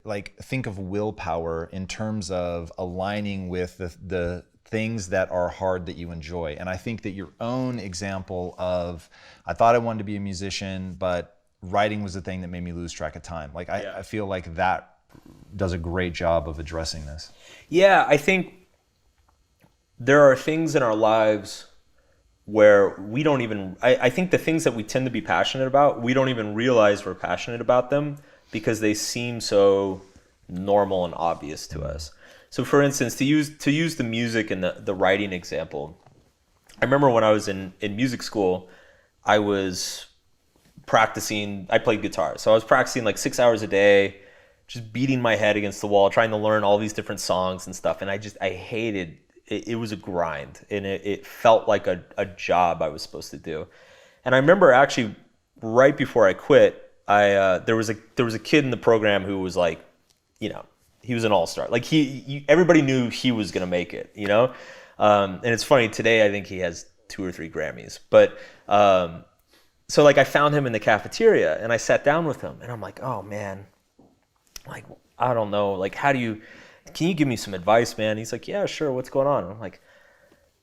like think of willpower in terms of aligning with the things that are hard that you enjoy. And I think that your own example of, I thought I wanted to be a musician, but writing was the thing that made me lose track of time. Like I feel like that does a great job of addressing this. Yeah, I think there are things in our lives where we don't even, I think the things that we tend to be passionate about, we don't even realize we're passionate about them because they seem so normal and obvious to us. So for instance, to use the music and the writing example, I remember when I was in music school, I was practicing, I played guitar. So I was practicing like 6 hours a day, just beating my head against the wall, trying to learn all these different songs and stuff. And I hated it. It was a grind, and it felt like a job I was supposed to do. And I remember actually right before I quit, there was a kid in the program who was like, he was an all-star. Like everybody knew he was gonna make it, And it's funny, today I think he has 2 or 3 Grammys. But so like I found him in the cafeteria and I sat down with him and I'm like, oh man, like I don't know, like can you give me some advice, man? He's like, yeah, sure, what's going on? And I'm like,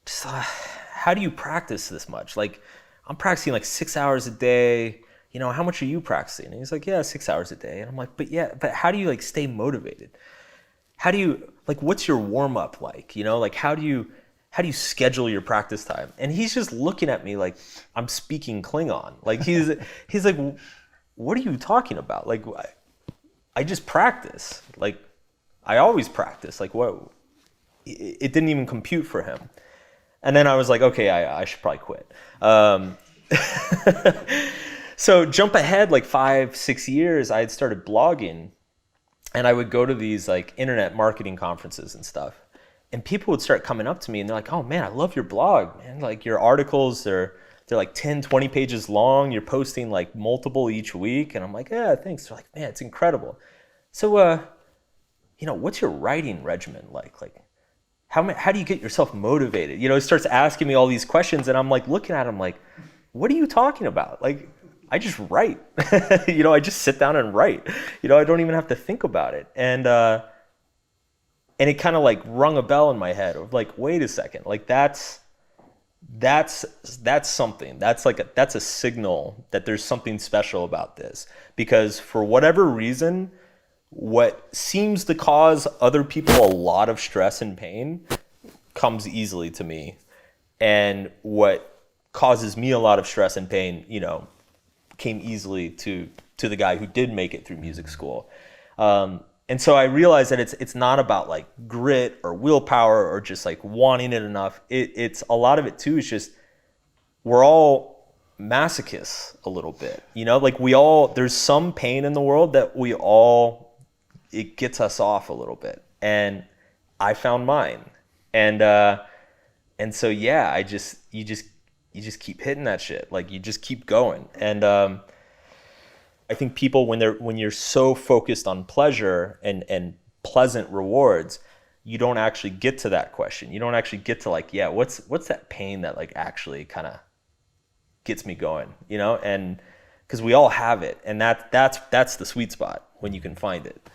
just how do you practice this much? Like I'm practicing like 6 hours a day. How much are you practicing? And he's like, yeah, 6 hours a day. And I'm like, but how do you like stay motivated? How do you, like, what's your warm up like? Like how do you schedule your practice time? And he's just looking at me like I'm speaking Klingon. Like he's like, what are you talking about? Like I just practice. Like I always practice. Like what? It didn't even compute for him. And then I was like, okay, I should probably quit. So jump ahead like 5-6 years, I had started blogging, and I would go to these like internet marketing conferences and stuff. And people would start coming up to me and they're like, oh man, I love your blog, man. Like your articles, they're like 10, 20 pages long. You're posting like multiple each week. And I'm like, yeah, thanks. They're like, man, it's incredible. So, what's your writing regimen like? Like how do you get yourself motivated? It starts asking me all these questions and I'm like looking at him like, what are you talking about? Like, I just write, I just sit down and write, I don't even have to think about it. And it kind of like rung a bell in my head of like, wait a second, like that's something. That's a signal that there's something special about this, because for whatever reason, what seems to cause other people a lot of stress and pain comes easily to me. And what causes me a lot of stress and pain, came easily to the guy who did make it through music school. And so I realized that it's not about like grit or willpower or just like wanting it enough. It's a lot of it too is just we're all masochists a little bit, like there's some pain in the world that it gets us off a little bit. And I found mine. And so, yeah, you just keep hitting that shit. Like you just keep going. And I think people, when you're so focused on pleasure and pleasant rewards, you don't actually get to that question. You don't actually get to like, yeah, what's that pain that like actually kind of gets me going, and because we all have it, and that's the sweet spot when you can find it.